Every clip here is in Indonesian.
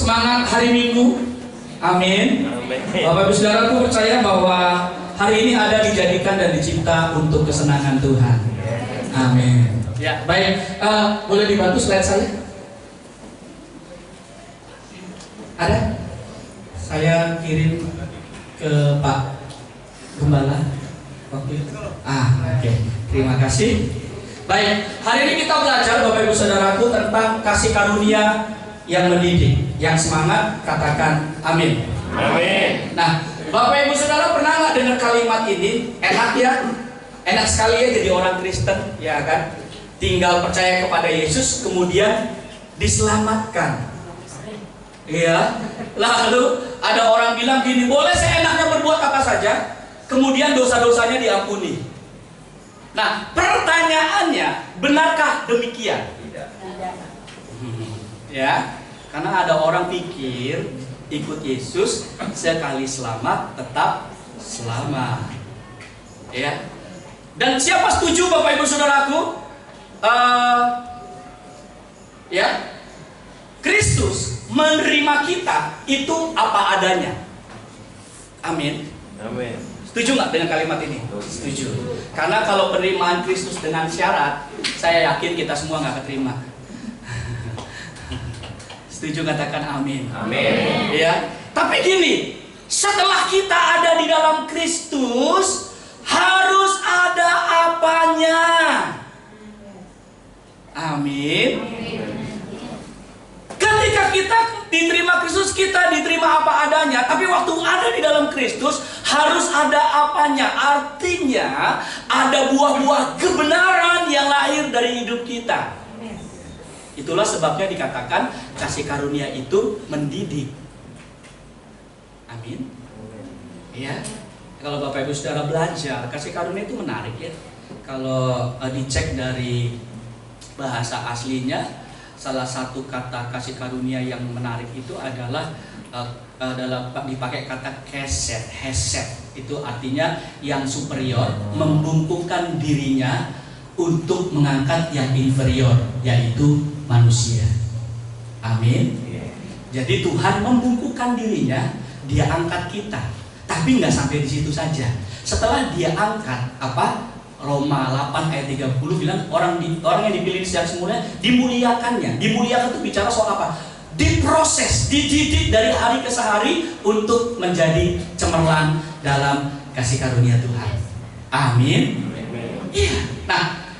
Semangat hari Minggu. Amin. Bapak Ibu Saudara, aku percaya bahwa hari ini ada dijadikan dan dicipta untuk kesenangan Tuhan. Amin. Ya, baik. Boleh dibantu slide saya? Ada? Saya kirim ke Pak Gembala waktu itu. Oke. Terima kasih. Baik, hari ini kita belajar Bapak Ibu Saudaraku tentang kasih karunia yang mendidik, yang semangat, katakan amin. Amin. Nah, Bapak Ibu Saudara pernah nggak dengar kalimat ini? Enak ya? Enak sekali ya jadi orang Kristen, ya kan? Tinggal percaya kepada Yesus, kemudian diselamatkan. Iya. Lalu ada orang bilang gini, boleh seenaknya berbuat apa saja, kemudian dosa-dosanya diampuni. Nah, pertanyaannya, benarkah demikian? Tidak. Ya, karena ada orang pikir ikut Yesus sekali selamat tetap selamat. Ya. Dan siapa setuju Bapak Ibu Saudaraku? Ya, Kristus menerima kita itu apa adanya. Amin. Amin. Setuju nggak dengan kalimat ini? Setuju. Karena kalau penerimaan Kristus dengan syarat, saya yakin kita semua nggak keterima. Setuju, katakan amin. Amin. Ya. Tapi gini, setelah kita ada di dalam Kristus, harus ada apanya. Amin. Ketika kita diterima Kristus, kita diterima apa adanya. Tapi waktu ada di dalam Kristus, harus ada apanya. Artinya, ada buah-buah kebenaran yang lahir dari hidup kita. Itulah sebabnya dikatakan kasih karunia itu mendidik. Amin. Ya. Kalau Bapak Ibu Saudara belajar, kasih karunia itu menarik ya. Kalau dicek dari bahasa aslinya, salah satu kata kasih karunia yang menarik itu adalah dipakai kata hesed. Itu artinya yang superior, membungkukkan dirinya untuk mengangkat yang inferior, yaitu manusia. Amin. Jadi Tuhan membungkukkan dirinya, Dia angkat kita. Tapi nggak sampai di situ saja. Setelah Dia angkat, Roma 8 ayat 30 bilang orang yang dipilih sejak semula dimuliakannya. Dimuliakan itu bicara soal apa? Diproses, dididik dari hari ke hari untuk menjadi cemerlang dalam kasih karunia Tuhan. Amin. Iya. Nah,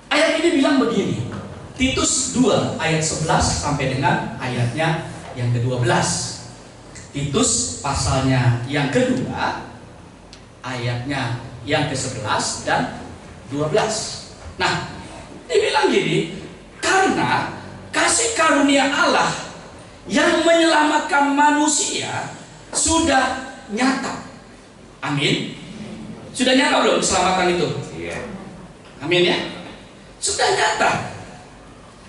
ayat ini bilang begini. Titus 2 ayat 11 sampai dengan ayatnya yang ke-12. Titus pasalnya yang kedua, ayatnya yang ke-11 dan 12. Nah, dibilang gini, karena kasih karunia Allah yang menyelamatkan manusia sudah nyata. Amin. Sudah nyata belum keselamatan itu? Iya. Amin ya. Sudah nyata.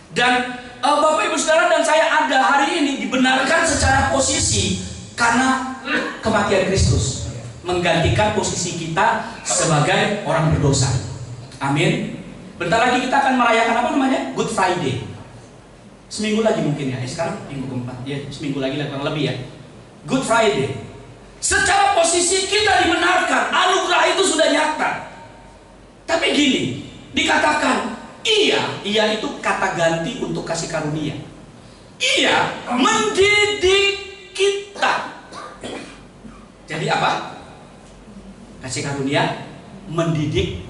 Dan Bapak Ibu Saudara dan saya ada hari ini dibenarkan secara posisi karena kematian Kristus menggantikan posisi kita sebagai orang berdosa. Amin. Bentar lagi kita akan merayakan apa namanya? Good Friday. Seminggu lagi mungkin ya. Sekarang minggu keempat. Ya, seminggu lagi kurang lebih ya. Good Friday. Secara posisi kita dibenarkan, anugerah itu sudah nyata. Tapi gini, dikatakan Ia itu kata ganti untuk kasih karunia. Ia mendidik kita. Jadi apa? Kasih karunia mendidik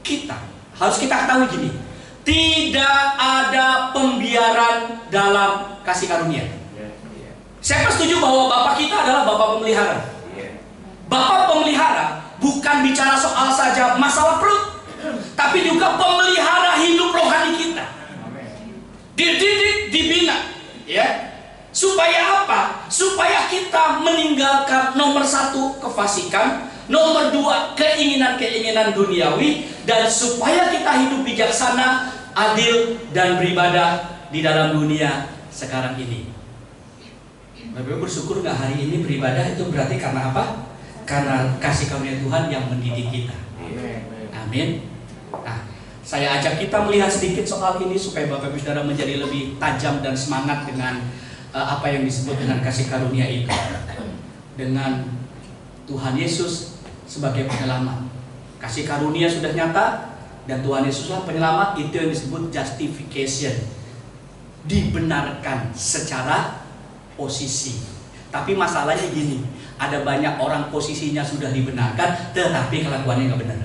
kita. Harus kita ketahui gini, tidak ada pembiaran dalam kasih karunia. Siapa setuju bahwa Bapak kita adalah Bapak pemelihara? Bapak pemelihara bukan bicara soal saja masalah perut, tapi juga pemelihara hidup rohani kita. Dididik, dibina, ya. Supaya apa? Supaya kita meninggalkan nomor 1 kefasikan, nomor 2 keinginan-keinginan duniawi, dan supaya kita hidup bijaksana, adil, dan beribadah di dalam dunia sekarang ini. Bapak bersyukur nggak hari ini beribadah itu berarti karena apa? Karena kasih karunia Tuhan yang mendidik kita. Amin. Nah, saya ajak kita melihat sedikit soal ini supaya Bapak Ibu Saudara menjadi lebih tajam dan semangat dengan apa yang disebut dengan kasih karunia itu, dengan Tuhan Yesus sebagai penyelamat. Kasih karunia sudah nyata dan Tuhan Yesuslah penyelamat, itu yang disebut justification. Dibenarkan secara posisi. Tapi masalahnya gini, ada banyak orang posisinya sudah dibenarkan tetapi kelakuannya nggak benar.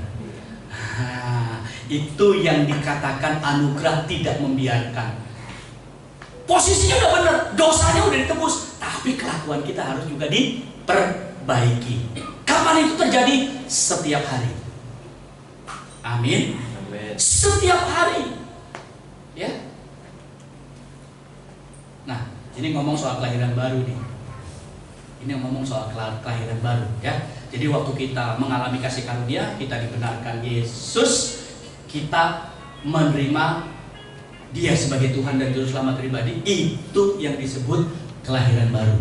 Itu yang dikatakan anugerah tidak membiarkan. Posisinya udah benar, dosanya udah ditebus, tapi kelakuan kita harus juga diperbaiki. Kapan itu terjadi? Setiap hari. Amin. Amin. Setiap hari. Ya. Nah, ini ngomong soal kelahiran baru nih. Ini ngomong soal kelahiran baru, ya. Jadi waktu kita mengalami kasih karunia, kita dibenarkan Yesus, kita menerima Dia sebagai Tuhan dan Juru Selamat pribadi, itu yang disebut kelahiran baru.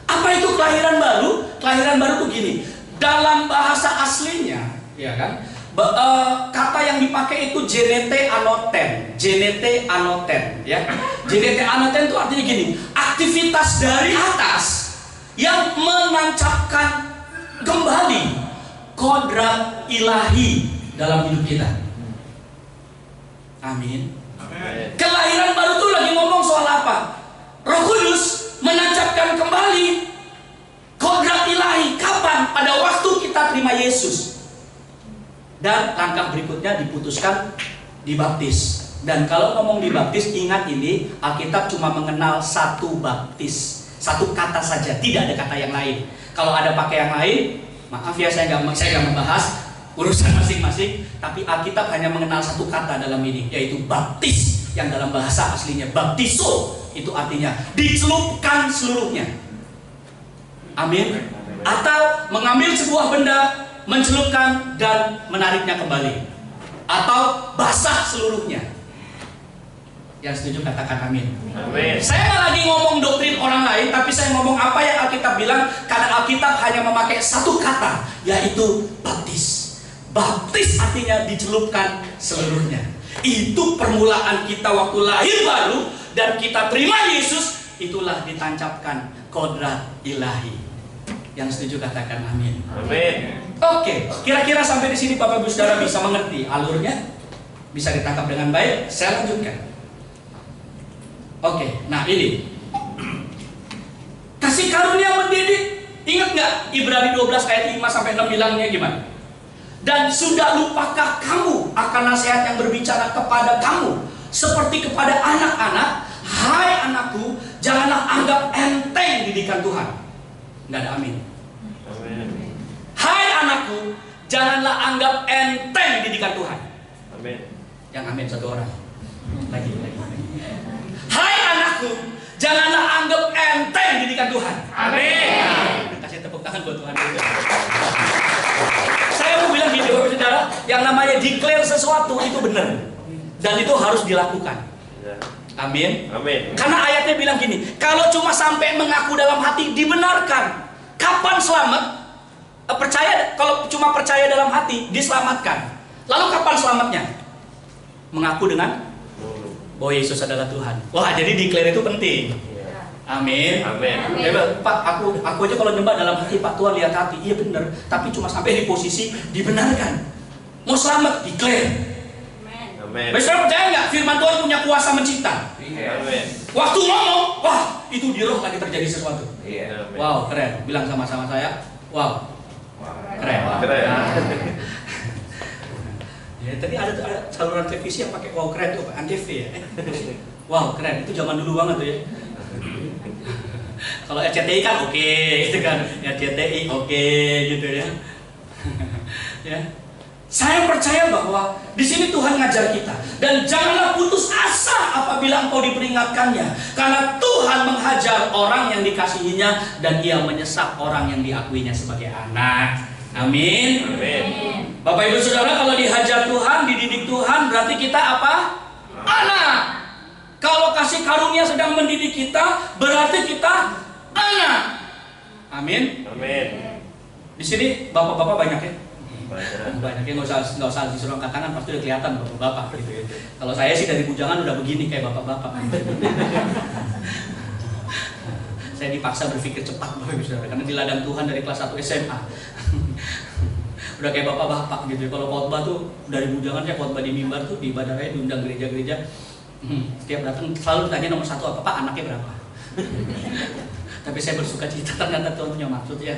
Apa itu kelahiran baru? Kelahiran baru itu gini, dalam bahasa aslinya, ya kan, kata yang dipakai itu genete anoten, genete anoten, ya. Genete anoten itu artinya gini, aktivitas dari atas yang menancapkan kembali kodrat ilahi dalam hidup kita. Amin. Kelahiran baru itu lagi ngomong soal apa? Roh Kudus menancapkan kembali kodrat ilahi. Kapan? Pada waktu kita terima Yesus. Dan langkah berikutnya diputuskan dibaptis. Dan kalau ngomong dibaptis, ingat ini Alkitab cuma mengenal satu baptis, satu kata saja, tidak ada kata yang lain. Kalau ada pakai yang lain, maaf ya, saya nggak membahas urusan masing-masing. Tapi Alkitab hanya mengenal satu kata dalam ini, yaitu baptis, yang dalam bahasa aslinya baptiso, itu artinya dicelupkan seluruhnya. Amin. Atau mengambil sebuah benda, mencelupkan dan menariknya kembali, atau basah seluruhnya. Yang setuju katakan amin. Amin. Saya nggak lagi ngomong doktrin orang lain, tapi saya ngomong apa yang Alkitab bilang, karena Alkitab hanya memakai satu kata, yaitu baptis. Baptis artinya dicelupkan seluruhnya. Itu permulaan kita waktu lahir baru dan kita terima Yesus, itulah ditancapkan kodrat ilahi. Yang setuju katakan amin. Amin. Oke, kira-kira sampai di sini Bapak Ibu Saudara bisa mengerti alurnya? Bisa ditangkap dengan baik? Saya lanjutkan. Oke, nah ini kasih karunia mendidik. Ingat nggak Ibrani 12 ayat 5 sampai 6 bilangnya gimana? Dan sudah lupakah kamu akan nasihat yang berbicara kepada kamu seperti kepada anak-anak? Hai anakku, janganlah anggap enteng didikan Tuhan. Nggak ada amin. Amin. Hai anakku, janganlah anggap enteng didikan Tuhan. Amin. Yang amin satu orang. Lagi. Hai anakku, janganlah anggap enteng didikan Tuhan. Amin. Kasih tepuk tangan buat Tuhan juga. Saya mau bilang gini, Bapak Saudara, yang namanya declare sesuatu itu benar dan itu harus dilakukan. Amin. Amin. Karena ayatnya bilang gini, kalau cuma sampai mengaku dalam hati dibenarkan. Kapan selamat? Percaya, kalau cuma percaya dalam hati diselamatkan. Lalu kapan selamatnya? Mengaku dengan bahwa Yesus adalah Tuhan. Wah, jadi declare itu penting. Amin. Amin. Ya, Pak, aku aja kalau nyembah dalam hati, Pak, Tuhan lihat hati. Iya benar, tapi cuma sampai di posisi dibenarkan. Mau selamat, declare. Amin. Saudara percaya nggak firman Tuhan punya kuasa mencipta? Amin. Waktu ngomong, wah, itu di roh lagi terjadi sesuatu. Iya. Wow, keren. Bilang sama-sama saya, wow. Keren. Keren. Ya, tadi ada saluran televisi yang pakai wow keren tuh, Antv ya. Wow, keren. Itu zaman dulu banget tuh ya. Kalau RCTI kan oke, gitu kan. RCTI oke, gitu ya. Ya. Saya percaya bahwa di sini Tuhan ngajar kita, dan janganlah putus asa apabila engkau diperingatkannya, karena Tuhan menghajar orang yang dikasihinya dan Ia menyesap orang yang diakuinya sebagai anak. Amin. Amin. Bapak Ibu Saudara, kalau dihajar Tuhan, dididik Tuhan, berarti kita apa? Anak. Kalau kasih karunia sedang mendidik kita, berarti kita anak. Amin. Amin. Di sini bapak-bapak banyak ya? Banyak. Banyaknya nggak usah disuruh angkat tangan, pasti udah kelihatan bapak-bapak gitu ya. Kalau saya sih dari bujangan udah begini kayak bapak-bapak. Saya dipaksa berpikir cepat Bapak Ibu Saudara, karena di ladang Tuhan dari kelas 1 SMA. Udah kayak bapak-bapak gitu. Kalau khotbah tuh dari bujangan, saya khotbah di mimbar tuh di ibadah raya, diundang gereja-gereja. Setiap datang selalu ditanya nomor 1 apa, Pak, anaknya berapa? Tapi saya bersuka cita, ternyata Tuhan punya maksud ya.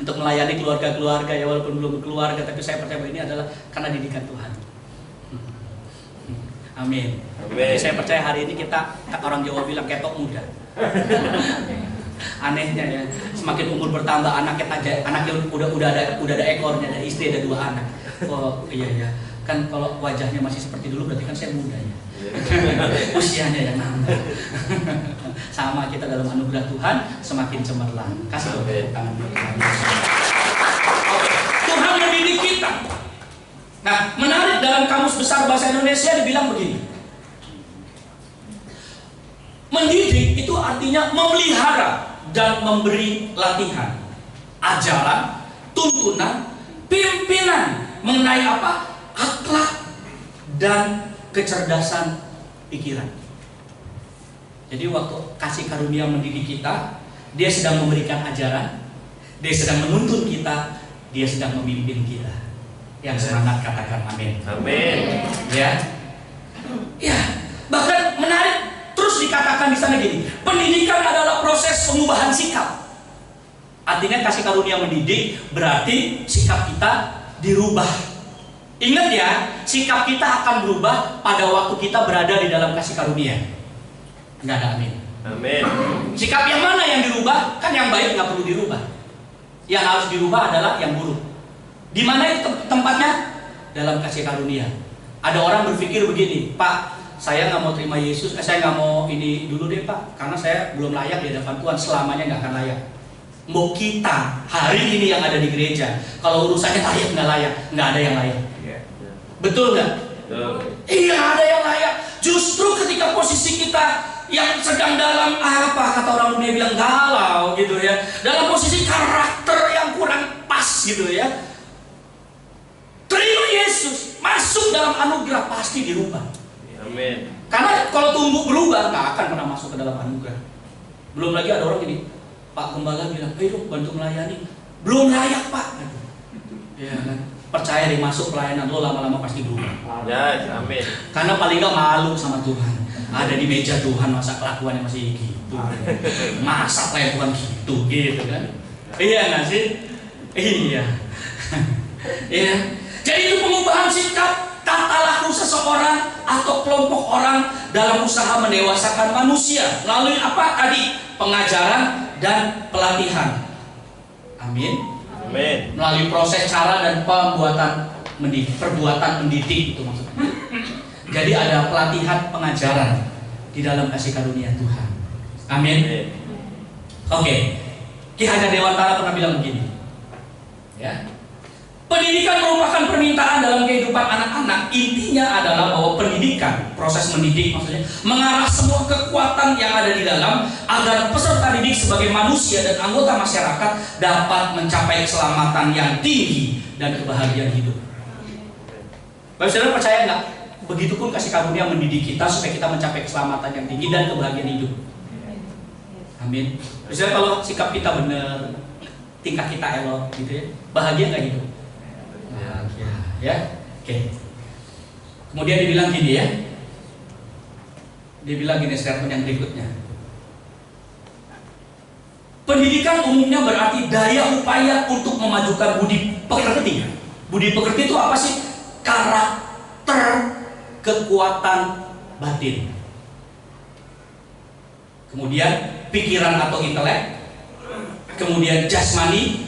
Untuk melayani keluarga-keluarga ya, walaupun belum keluarga, tapi saya percaya bahwa ini adalah karena didikan Tuhan. Amin. Jadi saya percaya hari ini kita, orang Jawa bilang, ketok muda. Anehnya ya, semakin umur bertambah anaknya udah ada ekornya, ada istri, ada 2 anak. Oh iya ya, kan kalau wajahnya masih seperti dulu berarti kan saya muda ya. Usianya yang nambah. Sama kita dalam anugerah Tuhan semakin cemerlang. Kasih tepuk tangan buat Tuhan. Tuhan mendidik kita. Nah, menarik, dalam Kamus Besar Bahasa Indonesia dibilang begini. Mendidik itu artinya memelihara dan memberi latihan, ajaran, tuntunan, pimpinan mengenai apa? Akhlak dan kecerdasan pikiran. Jadi waktu kasih karunia mendidik kita, dia sedang memberikan ajaran, dia sedang menuntun kita, dia sedang memimpin kita. Yang semangat katakan amin. Amin. Ya. Ya, bahkan menarik, terus dikatakan di sana gini, pendidikan adalah proses pengubahan sikap. Artinya kasih karunia mendidik berarti sikap kita dirubah. Ingat ya, sikap kita akan berubah pada waktu kita berada di dalam kasih karunia. Enggak ada amin. Amin. Sikap yang mana yang dirubah? Kan yang baik nggak perlu dirubah. Yang harus dirubah adalah yang buruk. Di mana itu tempatnya? Dalam kasih karunia. Ada orang berpikir begini, Pak, saya nggak mau terima Yesus, saya nggak mau ini dulu deh Pak, karena saya belum layak di hadapan Tuhan, selamanya nggak akan layak. Mau kita hari ini yang ada di gereja, kalau urusannya layak nggak layak, nggak ada yang layak. Betul nggak? Iya, ada yang layak. Justru ketika posisi kita yang sedang dalam apa kata orang dunia bilang galau gitu ya, dalam posisi karakter yang kurang pas gitu ya, terima Yesus, masuk dalam anugerah, pasti dirubah. Amin. Karena kalau tumbuh berubah nggak akan pernah masuk ke dalam anugerah. Belum lagi ada orang gini, Pak Gembala bilang, ayo bantu melayani, belum layak Pak. Ya kan? Percaya deh, masuk pelayanan lo lama-lama pasti berubah. Ya, amin. Karena paling nggak malu sama Tuhan. Ada di meja Tuhan, masa kelakuannya masih gitu. Masa pelayan Tuhan gitu kan? Iya nggak sih? Iya. Iya. Jadi itu pengubahan sikap, tata laku seseorang atau kelompok orang dalam usaha mendewasakan manusia melalui apa tadi? Pengajaran dan pelatihan. Amin. Amin. Melalui proses cara dan perbuatan mendidik itu maksudnya. Jadi ada pelatihan pengajaran di dalam kasih karunia Tuhan. Amin. Oke. Ki Hajar Dewantara pernah bilang begini. Ya. Pendidikan merupakan permintaan dalam kehidupan anak-anak. Intinya adalah bahwa pendidikan, proses mendidik maksudnya, mengarah semua kekuatan yang ada di dalam agar peserta didik sebagai manusia dan anggota masyarakat dapat mencapai keselamatan yang tinggi dan kebahagiaan hidup. Bapak saudara percaya nggak? Begitupun kasih karunia mendidik kita supaya kita mencapai keselamatan yang tinggi dan kebahagiaan hidup. Amin. Misalnya kalau sikap kita benar, tingkah kita elok gitu ya, bahagia nggak hidup? Ya, oke. Kemudian dibilang gini ya, dibilang gini statement yang berikutnya. Pendidikan umumnya berarti daya upaya untuk memajukan budi pekerti. Budi pekerti itu apa sih? Karakter, kekuatan batin. Kemudian pikiran atau intelek. Kemudian jasmani,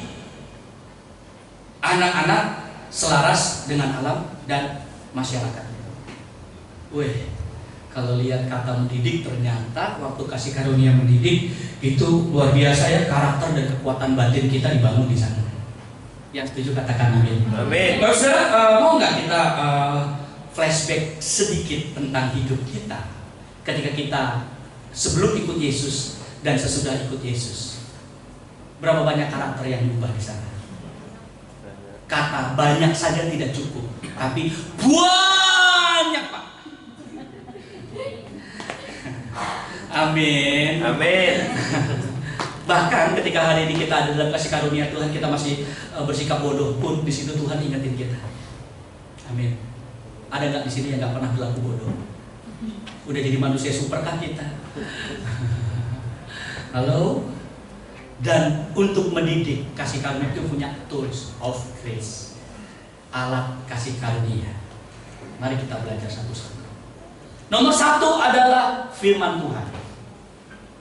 anak-anak selaras dengan alam dan masyarakat. Wih, kalau lihat kata mendidik, ternyata waktu kasih karunia mendidik itu luar biasa ya, karakter dan kekuatan batin kita dibangun di sana. Yang setuju katakan amin. Amin. Saudara, mau nggak kita flashback sedikit tentang hidup kita ketika kita sebelum ikut Yesus dan sesudah ikut Yesus? Berapa banyak karakter yang diubah di sana? Kata banyak saja tidak cukup, tapi banyak Pak. Amin. Amin. Bahkan ketika hari ini kita ada dalam kasih karunia Tuhan, kita masih bersikap bodoh pun, di situ Tuhan ingetin kita. Amin. Ada nggak di sini yang nggak pernah berlaku bodoh? Udah jadi manusia super kan kita? Halo? Dan untuk mendidik, kasih karunia itu punya tools of grace, alat kasih karunia. Mari kita belajar satu-satu. Nomor 1 adalah firman Tuhan.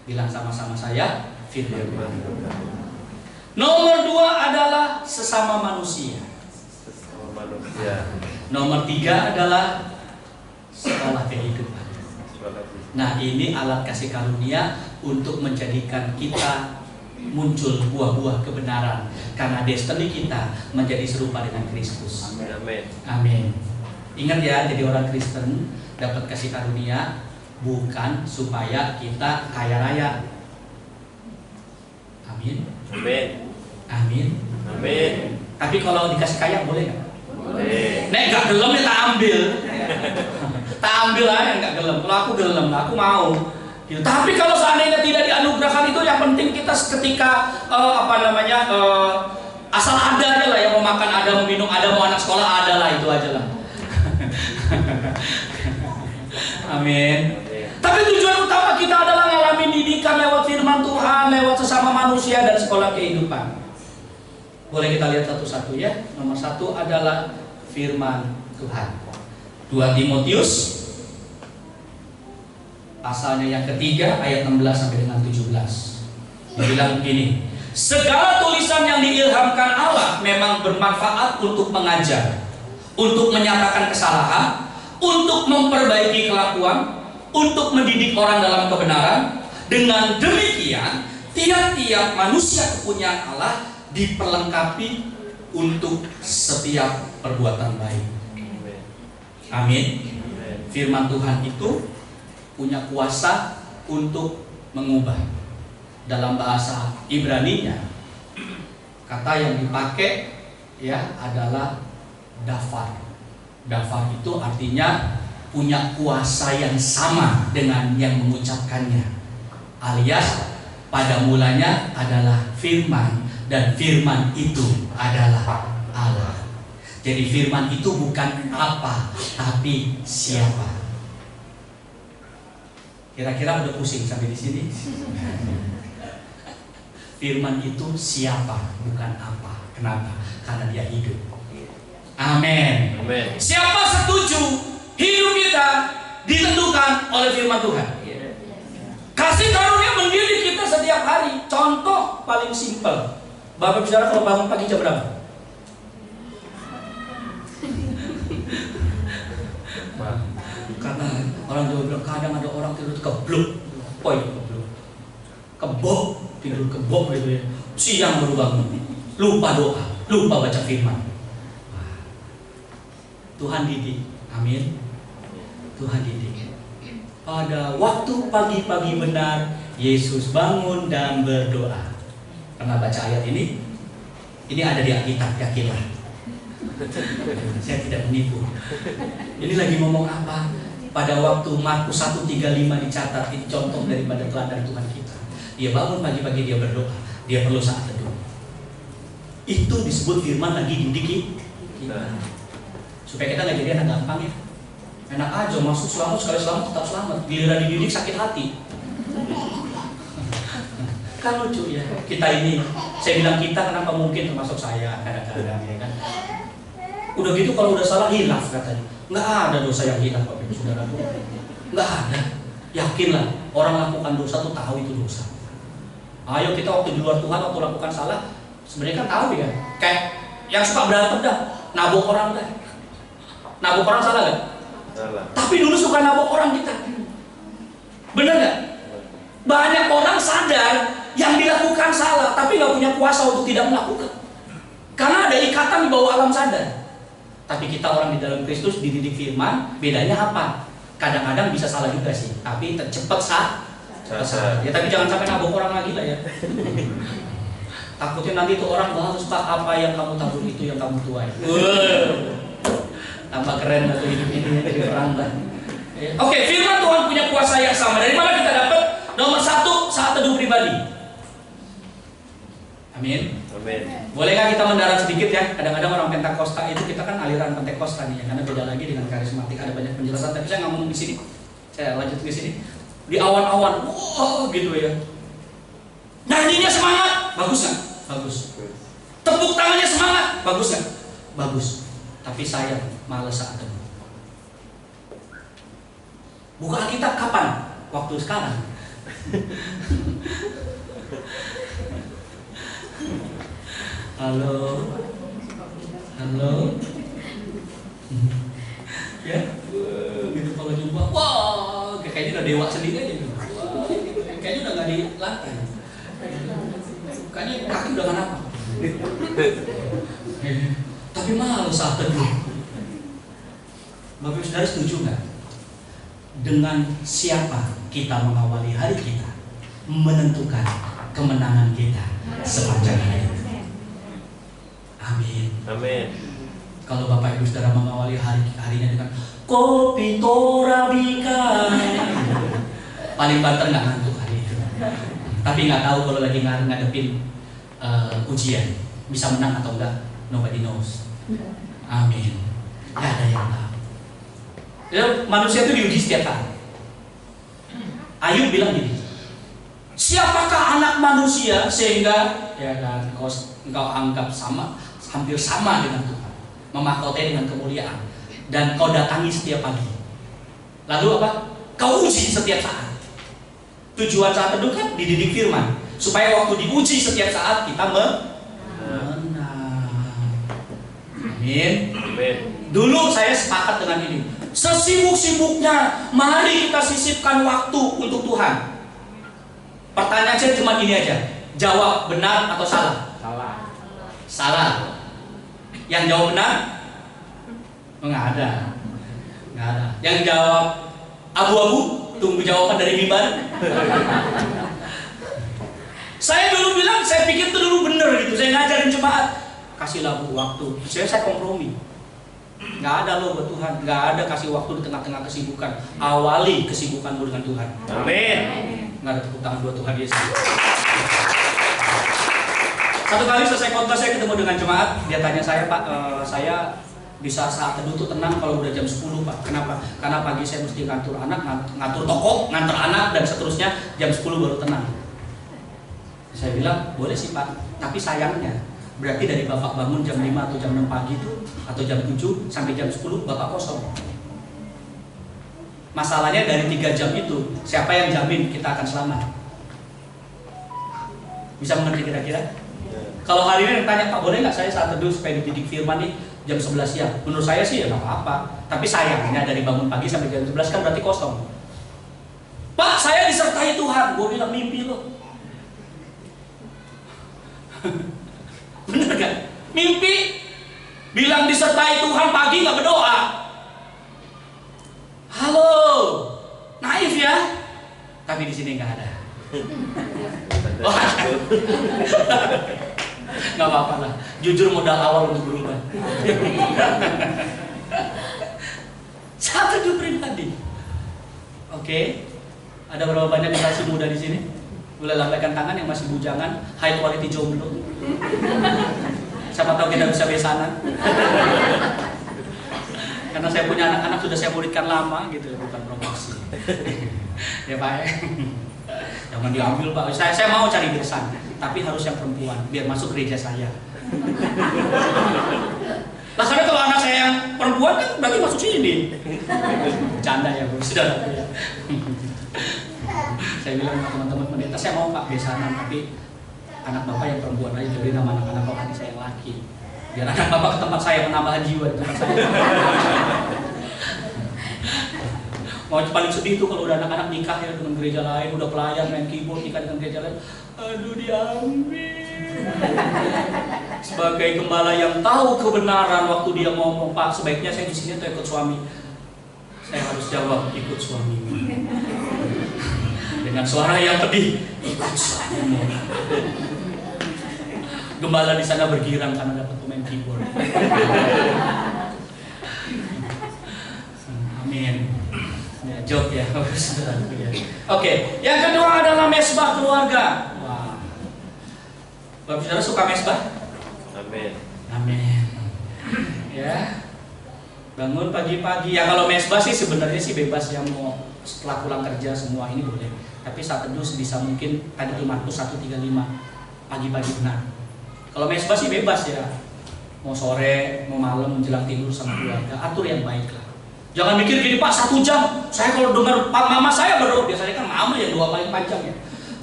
Bilang sama-sama saya, firman Tuhan. Nomor 2 adalah sesama manusia. Sesama manusia. Nomor 3 adalah sekolah kehidupan. Nah, ini alat kasih karunia untuk menjadikan kita muncul buah-buah kebenaran, karena destiny kita menjadi serupa dengan Kristus. Amin. Amin. Ingat ya, jadi orang Kristen dapat kasih karunia bukan supaya kita kaya raya. Amin. Amin. Amin. Amin. Tapi kalau dikasih kaya boleh nggak? Boleh. Nek nggak gelem ya tak ambil. Tak ambil aja nggak gelem. Kalau aku gelem, aku mau. Gitu. Tapi kalau seandainya tidak dianugerahkan, itu yang penting kita ketika asal ada aja lah, yang mau makan ada, mau minum ada, mau anak sekolah ada lah, itu aja lah. Amin. Tapi tujuan utama kita adalah ngalamin didikan lewat firman Tuhan, lewat sesama manusia dan sekolah kehidupan. Boleh kita lihat satu-satu ya. Nomor 1 adalah firman Tuhan. 2 Timotius pasalnya yang ketiga ayat 16 sampai dengan 17. Dibilang begini, segala tulisan yang diilhamkan Allah memang bermanfaat untuk mengajar, untuk menyatakan kesalahan, untuk memperbaiki kelakuan, untuk mendidik orang dalam kebenaran. Dengan demikian, tiap-tiap manusia kepunyaan Allah diperlengkapi untuk setiap perbuatan baik. Amin. Firman Tuhan itu punya kuasa untuk mengubah. Dalam bahasa Ibrani-nya, kata yang dipakai ya adalah dafar. Dafar itu artinya punya kuasa yang sama dengan yang mengucapkannya. Alias pada mulanya adalah firman, dan firman itu adalah Allah. Jadi firman itu bukan apa, tapi siapa. Kira-kira udah pusing sampai di sini? Firman itu siapa, bukan apa. Kenapa? Karena dia hidup. Amin. Amin. Siapa setuju hidup kita ditentukan oleh firman Tuhan? Kasih karunia mendidik kita setiap hari. Contoh paling simpel. Bapak Saudara kalau bangun pagi jam berapa? Karena orang Jawa bilang kadang ada orang tidur kebluk, kebok, tidur kebok gitu ya. Siang baru bangun, lupa doa, lupa baca firman. Tuhan didik, amin. Tuhan didik. Pada waktu pagi-pagi benar, Yesus bangun dan berdoa. Pernah baca ayat ini? Ini ada di Alkitab, yakinlah. Saya tidak menipu. Ini lagi ngomong apa? Pada waktu Markus 1:35 dicatat, ini contoh daripada teladan Tuhan kita. Dia bangun pagi-pagi, dia berdoa, dia perlu saat teduh. Itu disebut firman lagi didik kita. Supaya kita nggak jadi anak gampang ya. Enak aja masuk selamat, sekali selamat tetap selamat. Giliran dididik sakit hati. Kan lucu ya. Kita ini, saya bilang kita kenapa mungkin termasuk saya kadang-kadang ya kan. Udah gitu kalau udah salah hilaf katanya. Nggak ada dosa yang hilaf Bapak Ibu Saudara. Nggak ada. Yakinlah orang lakukan dosa tuh tahu itu dosa. Ayo kita waktu di luar Tuhan, waktu lakukan salah, sebenarnya kan tahu ya. Kayak yang suka berantem dah, nabok orang dah. Nabok orang salah gak? Salah. Tapi dulu suka nabok orang kita. Bener gak? Banyak orang sadar yang dilakukan salah, tapi gak punya kuasa untuk tidak melakukan. Karena ada ikatan di bawah alam sadar. Tapi kita orang di dalam Kristus dididik firman, bedanya apa? Kadang-kadang bisa salah juga sih, tapi cepet salah. Ya tapi jangan sampai nabok orang lagi lah ya. Takutnya nanti tuh orang harus tak apa yang kamu tabur itu yang kamu tuai. Tambah keren atau hidup ini jadi perang kan. Oke, firman Tuhan punya kuasa yang sama. Dari mana kita dapat? pribadi. Amin. Amin. Bolehkah kita mendarat sedikit ya? Kadang-kadang orang Pentakosta itu kita kan aliran Pentakosta nih, ya, karena beda lagi dengan karismatik. Ada banyak penjelasan, tapi saya nggak ngomong di sini. Saya lanjut ke sini. Di awan-awan, wow gitu ya. Nyanyinya semangat, bagus nggak? Bagus. Tepuk tangannya semangat, bagus nggak? Bagus. Tapi sayang, males saat teduh. Buka Alkitab kapan? Waktu sekarang. Halo, halo, ya, gitu kalau jumpa, wah, kayaknya udah dewa sendiri aja, gitu. Wah, kayaknya udah nggak di lantai, kayaknya kaki udah nggak apa, tapi malu saat teduh. Bapak Ibu Saudara setuju nggak? Dengan siapa kita mengawali hari kita, menentukan kemenangan kita sepanjang hari. Amin. Amin. Kalau Bapak Ibu Saudara mengawali harinya dengan kopi torabika, paling banter nggak ngantuk hari itu. Tapi nggak tahu kalau lagi ngadepin ujian bisa menang atau enggak, nobody knows. Amin. Nggak ada yang tahu. Ya, manusia itu diuji setiap saat. Ayub bilang gini, siapakah anak manusia sehingga ya kan engkau anggap hampir sama dengan Tuhan, memahkotanya dengan kemuliaan, dan kau datangi setiap pagi. Lalu apa? Kau uji setiap saat. Tujuan saat teduh kan dididik firman, supaya waktu diuji setiap saat kita menang. Amin. Amin. Dulu saya sepakat dengan ini. Sesibuk-sibuknya, mari kita sisipkan waktu untuk Tuhan. Pertanyaan saya cuma ini aja, jawab benar atau salah? Salah. Salah. Yang jawab benar? Nggak ada. Nggak ada. Yang jawab abu-abu, tunggu jawaban dari mimbar. Saya dulu bilang, saya pikir itu dulu bener gitu. Saya ngajarin jemaat, kasihlah waktu. Saya kompromi. Nggak ada loh buat Tuhan, nggak ada kasih waktu di tengah-tengah kesibukan. Awali kesibukanmu dengan Tuhan. Amin. Nggak ada tepuk tangan buat Tuhan Yesus. Satu kali selesai khotbah saya ketemu dengan jemaat, dia tanya saya, Pak, saya bisa saat teduh tuh tenang kalau udah jam 10, Pak. Kenapa? Karena pagi saya mesti ngatur anak, ngatur toko, ngantar anak dan seterusnya, jam 10 baru tenang. Saya bilang, boleh sih Pak, tapi sayangnya berarti dari Bapak bangun jam 5 atau jam 6 pagi itu, atau jam 7 sampai jam 10 Bapak kosong. Masalahnya dari 3 jam itu, siapa yang jamin kita akan selamat? Bisa mengerti kira-kira? Kalau hari ini tanya, Pak boleh nggak saya saat teduh supaya dididik firman nih jam 11 siang? Menurut saya sih ya nggak apa-apa. Tapi sayangnya dari bangun pagi sampai jam 11 kan berarti kosong. Pak saya disertai Tuhan, gue bilang mimpi lo. Bener kan? Mimpi bilang disertai Tuhan pagi nggak berdoa. Halo, naif ya? Tapi di sini nggak ada. Oh, nggak apa-apa lah. Jujur modal awal untuk berubah. Saat teduh pribadi. Oke. Ada berapa banyak generasi muda di sini? Boleh lambaikan tangan yang masih bujangan, high quality jomblo. Siapa tahu kita bisa besanan. Karena saya punya anak-anak sudah saya muridkan lama gitu, bukan promosi. Ya Pak. Jangan diambil Pak. Saya mau cari besan, tapi harus yang perempuan biar masuk gereja saya. Lah karena kalau anak saya yang perempuan kan berarti masuk sini. Bercanda ya Bu, sudah ya. Saya bilang sama teman-teman pendeta, saya mau Pak besanan, tapi anak Bapak yang perempuan aja, jadi nama anak-anak rohani saya yang laki. Biar anak Bapak ke tempat saya penambahan jiwa di tempat saya. Mau paling sedih tuh kalau udah anak-anak nikah ya dengan gereja lain, udah pelayan main keyboard nikah dengan gereja lain. Aduh diambil. Sebagai gembala yang tahu kebenaran waktu dia ngomong, Pak sebaiknya saya di sini tuh ikut suami. Saya harus jawab ikut suami. Dengan suara yang pedih, ikut suamimu. Gembala di sana bergirang karena dapat pemain keyboard. Amin. Ya. job ya. Oke, yang kedua adalah mesbah keluarga. Wah. Bapak saudara suka mesbah? Amin. Amin. Ya. Bangun pagi-pagi. Ya kalau mesbah sih sebenarnya sih bebas, yang mau setelah pulang kerja semua ini boleh. Tapi saat teduh sebisa mungkin tadi tuh Markus 1:35 pagi-pagi benar. Kalau mesbah sih bebas ya. Mau sore, mau malam menjelang tidur sama keluarga, atur yang baik lah. Jangan mikir gini, Pak 1 jam. Saya kalau dengar Pak mama saya berdoa, biasanya kan mama yang doa paling panjang ya.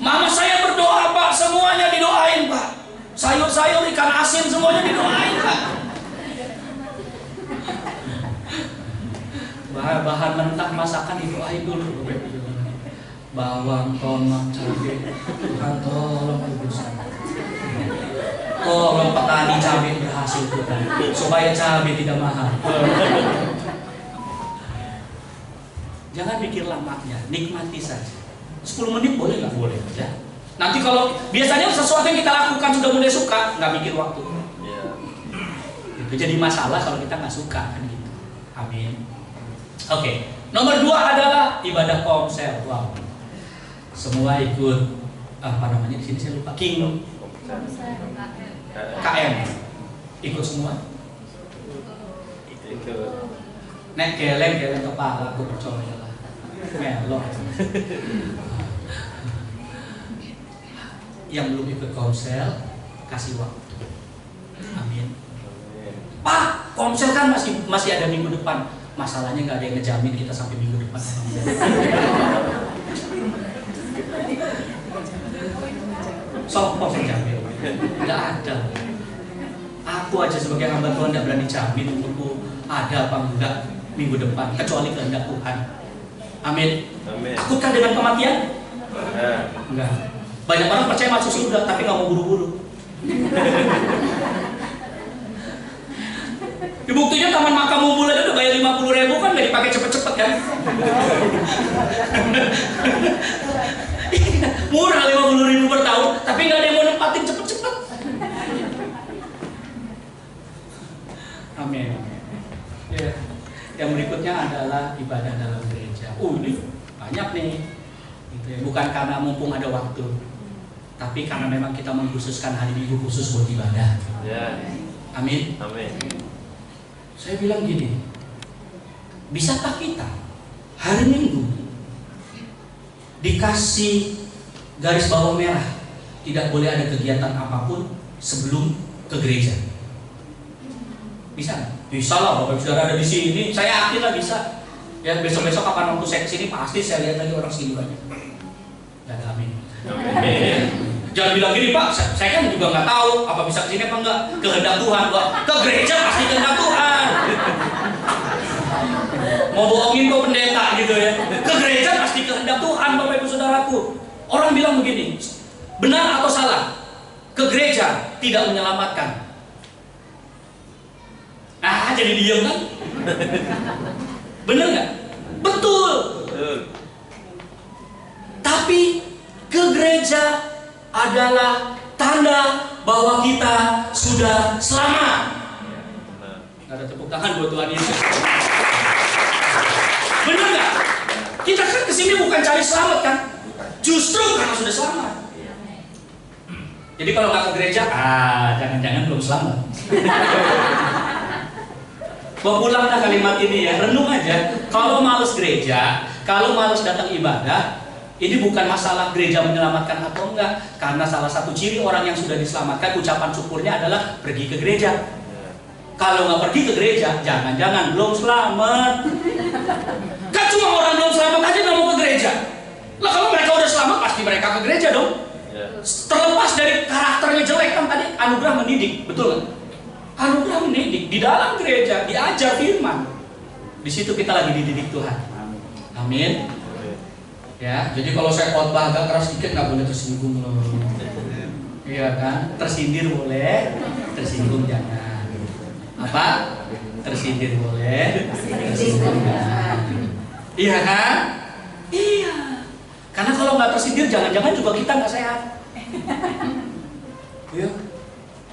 Mama saya berdoa Pak, semuanya didoain Pak. Sayur-sayur, ikan asin semuanya didoain Pak. Bahan mentah masakan didoain dulu. Bawang, tomat, cabai, Tuhan tolong kuduskan. Tolong petani cabai berhasil Tuhan, supaya cabai tidak mahal. Jangan pikir lamanya, nikmati saja. 10 menit boleh nggak? Boleh aja. Nanti kalau biasanya sesuatu yang kita lakukan sudah mulai suka, nggak mikir waktu. Ya. Itu jadi masalah kalau kita nggak suka kan gitu. Amin. Oke. Nomor 2 adalah ibadah komsel. Wow. Semua ikut apa namanya di sini saya lupa. KM. Ikut semua. Ikut. Nek geleng kepala aku percaya lah. Melok. Yang belum ikut komsel kasih waktu. Amin. Pak, komsel kan masih ada minggu depan. Masalahnya nggak ada yang ngejamin kita sampai minggu depan. Sok komsel jamin? Nggak ada. Aku aja sebagai hamba Tuhan nggak berani jamin untukku ada apa enggak minggu depan, kecuali kehendak Tuhan. Amin. Amin. Takutkah dengan kematian? Enggak. Banyak orang percaya masuk surga tapi nggak mau buru-buru. Buktinya Taman Makam Mumbul aja udah bayar 50.000 kan, nggak dipakai cepet-cepet kan? Murah 50.000 per tahun, tapi nggak ada yang mau nempatin cepet-cepet. Amin. Ya. Yang berikutnya adalah ibadah dalam gereja. Ini banyak nih. Gitu ya. Bukan karena mumpung ada waktu, tapi karena memang kita mengkhususkan hari Minggu khusus buat ibadah. Ya. Amin. Amin. Saya bilang gini, bisakah kita hari Minggu dikasih garis bawah merah, tidak boleh ada kegiatan apapun sebelum ke gereja? Bisa nggak? Bisa lah, Bapak Saudara ada di sini, saya yakin lah bisa. Ya besok-besok kapan waktu saya kesini pasti saya lihat lagi orang sini banyak. Dan amin. Amin. Jangan bilang gini Pak, saya kan juga nggak tahu apa bisa kesini apa enggak. Kehendak Tuhan, Pak. Ke gereja pasti kehendak Tuhan. Mau bohongin kok pendeta gitu ya. Ke gereja pasti kehendak Tuhan, Bapak Ibu Saudaraku. Orang bilang begini, benar atau salah? Ke gereja tidak menyelamatkan. Nah, jadi diam kan? Bener nggak? Betul. Tapi ke gereja adalah tanda bahwa kita sudah selamat. Ada tepuk tangan buat Tuhan Yesus. Benar nggak? Kita kan kesini bukan cari selamat kan? Justru karena sudah selamat. Jadi kalau nggak ke gereja, jangan-jangan belum selamat. Bawa pulanglah kalimat ini ya, renung aja. Kalau males gereja, kalau males datang ibadah, ini bukan masalah gereja menyelamatkan atau enggak. Karena salah satu ciri orang yang sudah diselamatkan, ucapan syukurnya adalah pergi ke gereja. Kalau nggak pergi ke gereja, jangan-jangan belum selamat. Kan cuma orang belum selamat aja nggak mau ke gereja. Lah kalau mereka udah selamat, pasti mereka ke gereja dong. Terlepas dari karakternya jelek kan tadi anugerah mendidik, betul kan? Anugerah mendidik di dalam gereja, diajar firman. Di situ kita lagi dididik Tuhan. Amin. Ya, jadi kalau saya khotbah agak keras dikit nggak boleh tersinggung loh. Iya kan? Tersindir boleh, tersinggung jangan. Apa? Tersindir boleh, tersinggung jangan. Iya kan? Iya. Karena kalau nggak tersindir, jangan-jangan juga kita nggak sehat. Iya.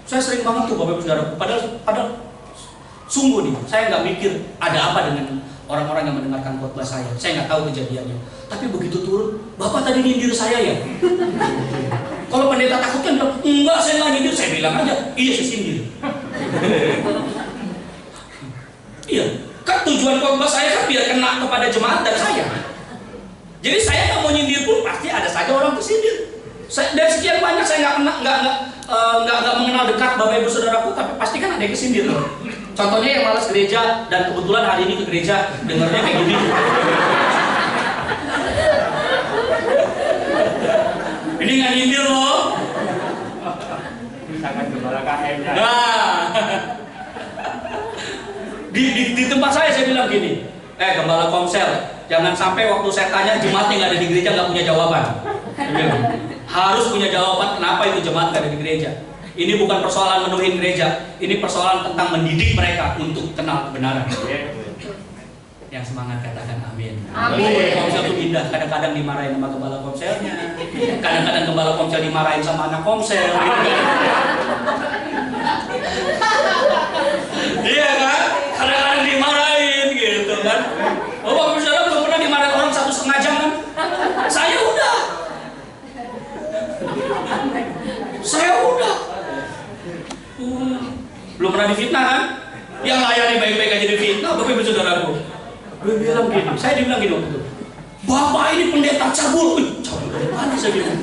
Saya sering banget tuh Bapak Ibu Saudara. Padahal sungguh nih, saya nggak mikir ada apa dengan orang-orang yang mendengarkan khotbah saya. Saya nggak tahu kejadiannya. Tapi begitu turun, Bapak tadi nyindir saya ya? Kalau pendeta takut kan bilang, enggak saya nggak nyindir. Saya bilang aja, iya saya sindir. Iya, kan tujuan khotbah saya kan biar kena kepada jemaat dan saya. Jadi saya nggak mau nyindir pun pasti ada saja orang tersindir. Dari sekian banyak saya nggak mengenal dekat Bapak Ibu Saudaraku, tapi pasti kan ada yang kesindir loh. Contohnya yang malas gereja dan kebetulan hari ini ke gereja dengarnya kayak gini. Ini nggak nyindir loh. Sangat gembala KM. Nah, di tempat saya bilang gini, gembala Komsel, jangan sampai waktu saya tanya jemaat yang ada di gereja nggak punya jawaban. Harus punya jawaban kenapa itu jemaat nggak ada di gereja. Ini bukan persoalan menuhin gereja, ini persoalan tentang mendidik mereka untuk kenal kebenaran. Yang semangat katakan amin. Amin. Komsel itu indah, kadang-kadang dimarahin sama gembala Komselnya, kadang-kadang gembala Komsel dimarahin sama anak Komsel. Iya kan? Kadang-kadang dimarahin gitu kan. Bapak Saudara belum pernah dimarahin orang 1,5 jam kan? Saya udah. Belum pernah difitnah kan? Yang layani baik-baik aja difitnah, Bapak Ibu Saudaraku. Dia bilang gini, saya dibilang gini waktu itu, Bapak ini pendeta cabul. Cabul dari mana saya bilang?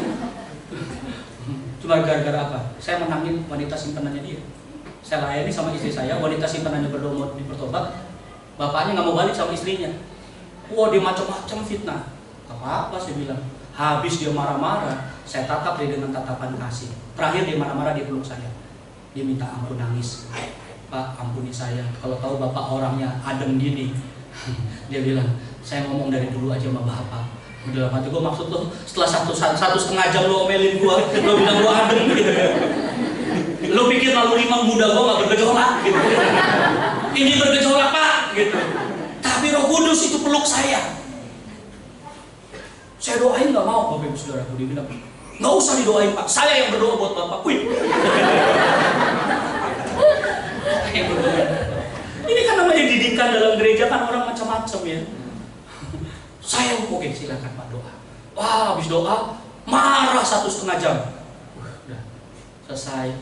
Cuma gara-gara apa? Saya menangin wanita simpanannya dia. Saya layani sama istri saya, wanita simpanannya berdoa di bertobat. Bapaknya nggak mau balik sama istrinya. Wah, dia macam-macam fitnah. Apa-apa saya bilang. Habis dia marah-marah, saya tatap dia dengan tatapan kasih. Terakhir dia marah-marah, dia peluk saya. Dia minta ampun, nangis. Pak, ampuni saya. Kalau tahu Bapak orangnya adem gini. Dia bilang, saya ngomong dari dulu aja sama Bapak. Udah mati gue, maksud lo setelah 1,5 jam lo omelin gue, lo bilang gue adem gitu. Lo pikir lalu 5 muda gue gak bergejolak gitu. Ini bergejolak Pak gitu. Tapi Roh Kudus itu peluk saya. Saya doain gak mau, Bapak Ibu Saudaraku. Dia bilang, gak usah didoain Pak, saya yang berdoa buat Bapak. Wih. Ini kan namanya didikan dalam gereja, kan orang macam-macam ya. Saya oke, silakan Pak doa. Wah, habis doa marah 1,5 jam. Udah selesai,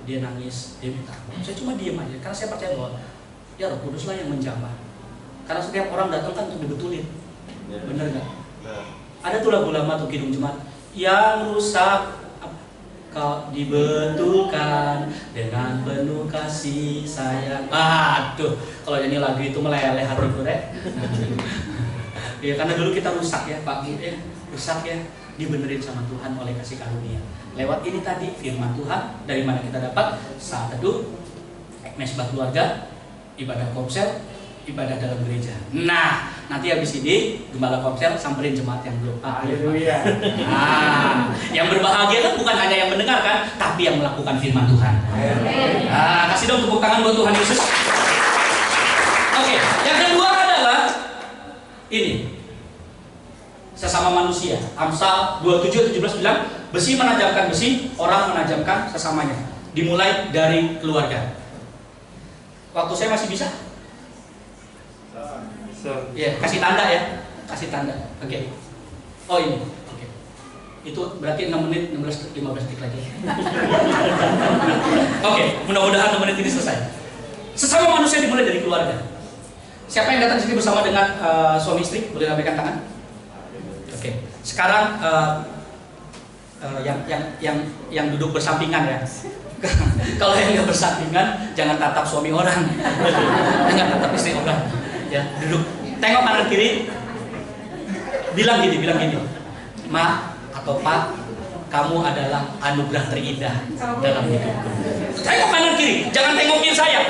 dia nangis, dia minta ampun. Saya cuma diam aja, karena saya percaya bahwa ya Roh Kudus lah yang menjamah. Karena setiap orang datang kan untuk dibetulin, bener nggak? Ada tuh lagu lama tuh Kidung Jemaat, yang rusak kau dibetulkan dengan penuh kasih sayang. Aduh, kalau nyanyi lagu itu meleleh hatiku deh. Ya karena dulu kita rusak ya Pak Bu ya, rusak ya, dibenerin sama Tuhan oleh kasih karunia. Lewat ini tadi firman Tuhan, dari mana kita dapat? Saat teduh, mesbah keluarga, ibadah Komsel, ibadah dalam gereja. Nah, nanti habis ini Gembala Komsel samperin jemaat yang belum. Haleluya. Nah, yang berbahagia kan bukan hanya yang mendengarkan, tapi yang melakukan firman Tuhan. Nah, kasih dong tepuk tangan buat Tuhan Yesus. Oke, yang kedua adalah ini sesama manusia. Amsal 27:17 bilang, besi menajamkan besi, orang menajamkan sesamanya. Dimulai dari keluarga. Waktu saya masih bisa? Ya, kasih tanda ya. Kasih tanda. Oke. Oh ini. Oke. Itu berarti 6 menit, 15 detik lagi. Oke, mudah-mudahan 6 menit ini selesai. Sesama manusia dimulai dari keluarga. Siapa yang datang sini bersama dengan suami istri? Boleh lambaikan tangan? Oke. Sekarang yang duduk bersampingan ya. Kalau yang nggak bersampingan, jangan tatap suami orang, jangan tatap istri orang. Ya, duduk, tengok kanan kiri, bilang gini, Ma atau Pak, kamu adalah anugerah terindah dalam hidupku. Tengok kanan kiri, jangan tengokin saya.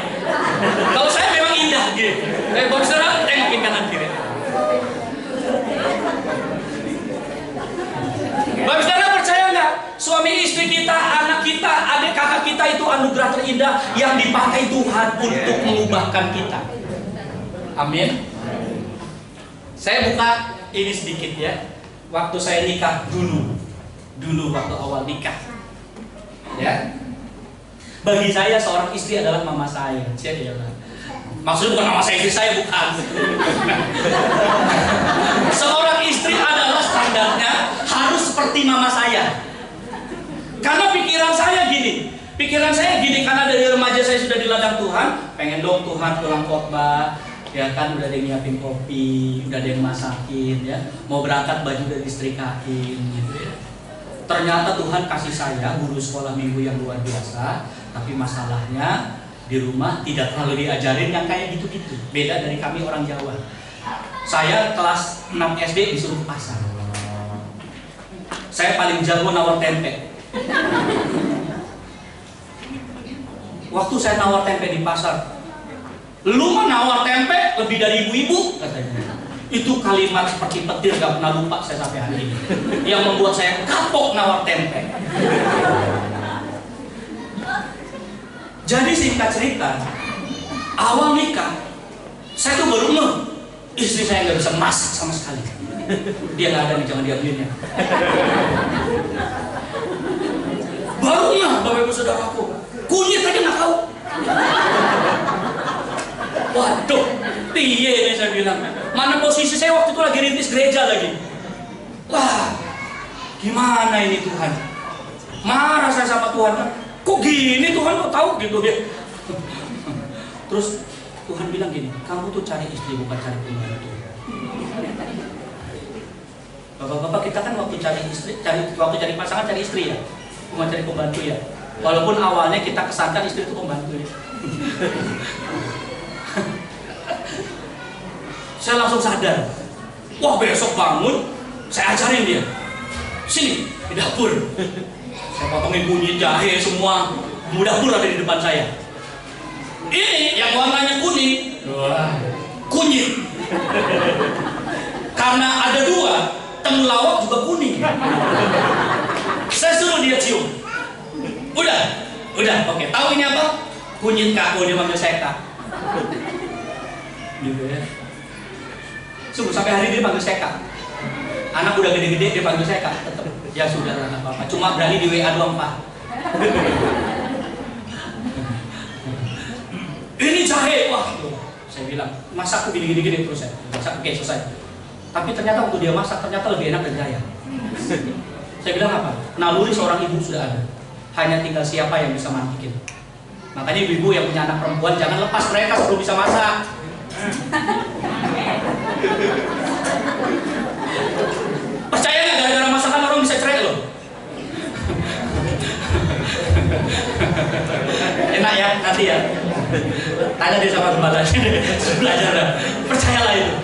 Kalau saya memang indah, gitu. Bapak Saudara, tengokin kanan kiri. Bapak Saudara percaya nggak? Suami istri kita, anak kita, adik kakak kita itu anugerah terindah yang dipakai Tuhan untuk mengubahkan kita. Amin. Saya buka ini sedikit ya. Waktu saya nikah dulu waktu awal nikah, ya. Bagi saya seorang istri adalah mama saya. Maksudnya bukan nama istri saya, bukan. Seorang istri adalah standarnya harus seperti mama saya. Karena pikiran saya gini, karena dari remaja saya sudah di ladang Tuhan, pengen dong Tuhan pulang khotbah, ya kan, udah ada yang nyiapin kopi, udah ada yang masakin, ya, mau berangkat baju udah disetrikain, gitu ya. Ternyata Tuhan kasih saya guru sekolah minggu yang luar biasa, tapi masalahnya di rumah tidak terlalu diajarin yang kayak gitu-gitu. Beda dari kami orang Jawa. Saya kelas 6 SD disuruh ke pasar. Saya paling jago nawar tempe. Waktu saya nawar tempe di pasar, lu mah nawar tempe lebih dari ibu-ibu, katanya. Itu kalimat seperti petir, gak pernah lupa saya sampai hari ini, yang membuat saya kapok nawar tempe. Jadi singkat cerita, awal nikah saya tuh baru ngeh, istri saya nggak bisa masak sama sekali. Dia nggak ada nih, jangan diambilin ya. Baru ngeh, Bapak Ibu Saudaraku, kunyit aja nggak tahu. Waduh, piye nih saya bilang. Mana posisi saya waktu itu lagi rintis gereja lagi. Wah, gimana ini Tuhan? Marah saya sama Tuhan. Kok gini Tuhan, kok tahu gitu ya? Terus Tuhan bilang gini, kamu tuh cari istri bukan cari pembantu. Bapak-bapak, kita kan waktu cari pasangan cari istri ya, bukan cari pembantu ya. Walaupun awalnya kita kesankan istri itu pembantu ya. Saya langsung sadar, wah besok bangun, saya ajarin dia, sini di dapur. Saya potongin kunyit, jahe semua, dapur ada di depan saya. Ini yang warnanya kuning, kunyit. Karena ada dua, temulawak juga kuning. Saya suruh dia cium. Udah, oke. Tahu ini apa? Kunyit Kak, dia manggil saya Kak. Gitu ya. Sungguh sampai hari ini dia panggil saya Kak. Anak udah gede-gede dia panggil saya Kak, tetap. Ya sudah lah, nggak apa-apa. Cuma berani di WA doang Pak. Ini jahe, wah. Saya bilang, masak gini terus saya. Masak, oke selesai. Tapi ternyata waktu dia masak ternyata lebih enak dari saya. Saya bilang apa? Naluri seorang ibu sudah ada. Hanya tinggal siapa yang bisa mandikin. Makanya ibu-ibu yang punya anak perempuan jangan lepas mereka sebelum bisa masak. Percaya nggak gara-gara masakan orang bisa cerai loh? Enak ya, nanti ya. Tanya deh sama gembala, belajar dah. Percayalah itu.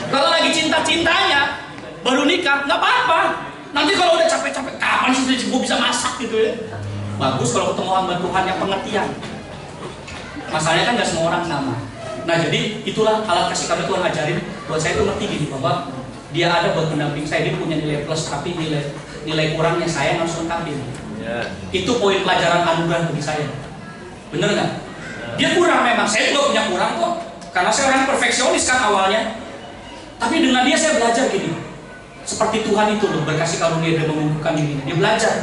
Kalau lagi cinta-cintanya, baru nikah, nggak apa-apa. Nanti kalau udah capek-capek, kapan sih gue bisa masak gitu ya? Bagus kalau ketemu hamba Tuhan yang pengertian. Masalahnya kan nggak semua orang sama. Nah jadi itulah alat kasih kami Tuhan ajarin buat saya itu ngerti gini bahwa dia ada buat mendamping saya, dia punya nilai plus tapi nilai kurangnya saya yang harus lengkapin. Yeah. Itu poin pelajaran anugerah bagi saya. Bener nggak? Dia kurang memang, saya juga punya kurang kok. Karena saya orang perfeksionis kan awalnya. Tapi dengan dia saya belajar gini. Seperti Tuhan itu loh, berkasih karunia dia mengumpulkan diri. Dia belajar.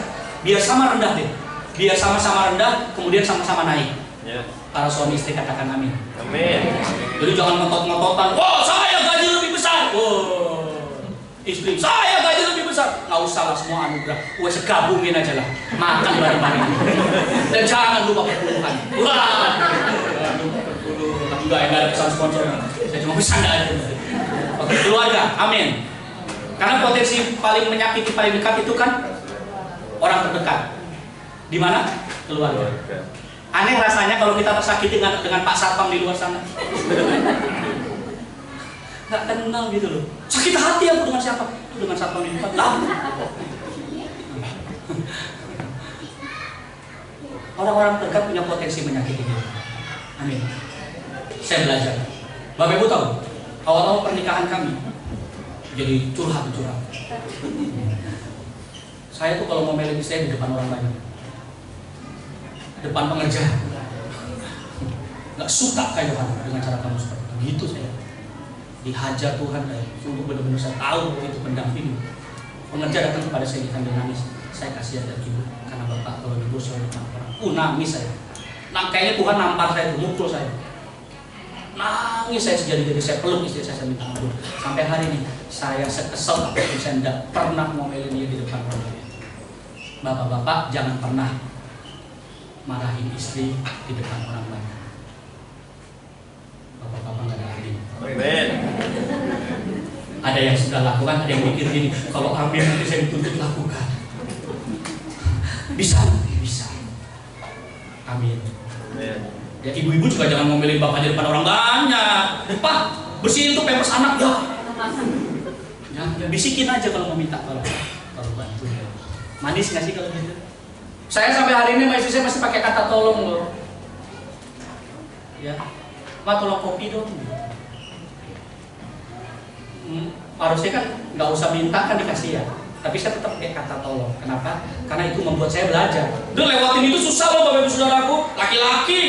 Biar sama rendah deh. Biar sama-sama rendah, kemudian sama-sama naik. Yeah. Para suami istri katakan amin. Amin. Jadi jangan ngotot-ngototan. Wah, saya gaji lebih besar. Istri, saya gaji lebih besar. Nggak usah lah, semua anugerah. Wes gabungin aja lah. Makan bareng-bareng. Dan jangan lupa perpuluhan. Wah. Enggak ada pesan sponsor. Saya cuma bercanda aja. Oke, keluarga. Amin. Karena potensi paling menyakiti paling dekat itu kan orang terdekat. Di mana? Keluarga. Aneh rasanya kalau kita tersakiti dengan Pak Satpam di luar sana. Nggak kenal gitu loh. Sakit hati aku dengan siapa? Dengan Satpam di depan. Orang-orang terdekat punya potensi menyakiti kita. Amin. Saya belajar. Bapak Ibu tahu, awal-awal pernikahan kami jadi curhat. Saya tuh kalau mau melodi saya di depan orang banyak, depan pengerja, nggak suka kayak dengan cara kamu seperti itu. Gitu saya dihajar Tuhan untuk benar-benar saya tahu itu pendamping. Pengerja datang kepada saya sambil nangis. Saya kasihan dan ibu karena bapak kalau ibu selalu orang nangis saya. Nah kayaknya Tuhan nampar saya, mukul saya. nangis saya sejadi-jadi, saya peluk istri saya minta ampun. Sampai hari ini saya sekesel apapun, saya tidak pernah ngomelin dia di depan orang lain. Bapak-bapak jangan pernah marahin istri di depan orang lain. Bapak-bapak nggak ada adil. Amin. Ada yang sudah lakukan, ada yang mikir gini, kalau amin nanti saya dituntut lakukan. Bisa, bisa. Amin. Amin. Ya ibu-ibu juga jangan ngomelin bapak di depan orang banyak. Pak, bersihin tuh pampers anak ya. Ya bisikin aja kalau mau minta, kalau bantu. Manis nggak sih kalau gitu? Saya sampai hari ini sama istri saya masih pakai kata tolong loh. Ya, Pak tolong kopi dong. Harusnya kan nggak usah minta kan dikasih ya. Tapi saya tetap pakai kata tolong. Kenapa? Karena itu membuat saya belajar. Duh, lewatin itu susah loh Bapak Ibu Saudaraku. Laki-laki.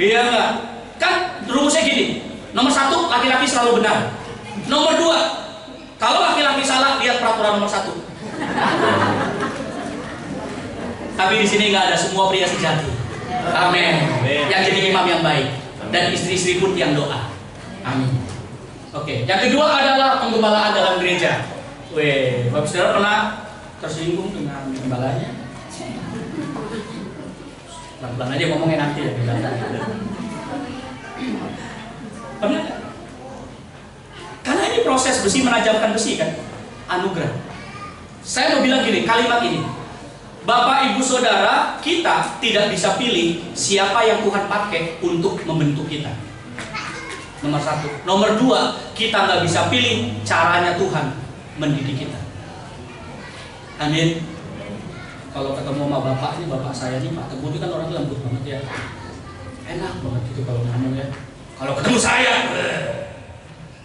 Iya nggak? Kan rumusnya gini. Nomor 1, laki-laki selalu benar. Nomor 2, kalau laki-laki salah, lihat peraturan nomor 1. Tapi di sini nggak ada, semua pria sejati. Amin. Yang jadi imam yang baik. Dan istri-istri pun yang doa. Amin. Oke, yang kedua adalah penggembalaan dalam gereja. Weh, Bapak Saudara pernah tersinggung dengan gembalanya? Pelan-pelan aja ngomongnya nanti ya. Pernah nggak? Karena ini proses besi menajamkan besi kan, anugerah. Saya mau bilang gini, kalimat ini, Bapak Ibu Saudara, kita tidak bisa pilih siapa yang Tuhan pakai untuk membentuk kita. Nomor 1. Nomor 2, kita nggak bisa pilih caranya Tuhan mendidik kita. Amin. Kalau ketemu sama bapak ini, bapak saya nih Pak Teguh ini kan orang lembut banget ya, enak banget gitu kalau ngomong ya. Kalau ketemu saya,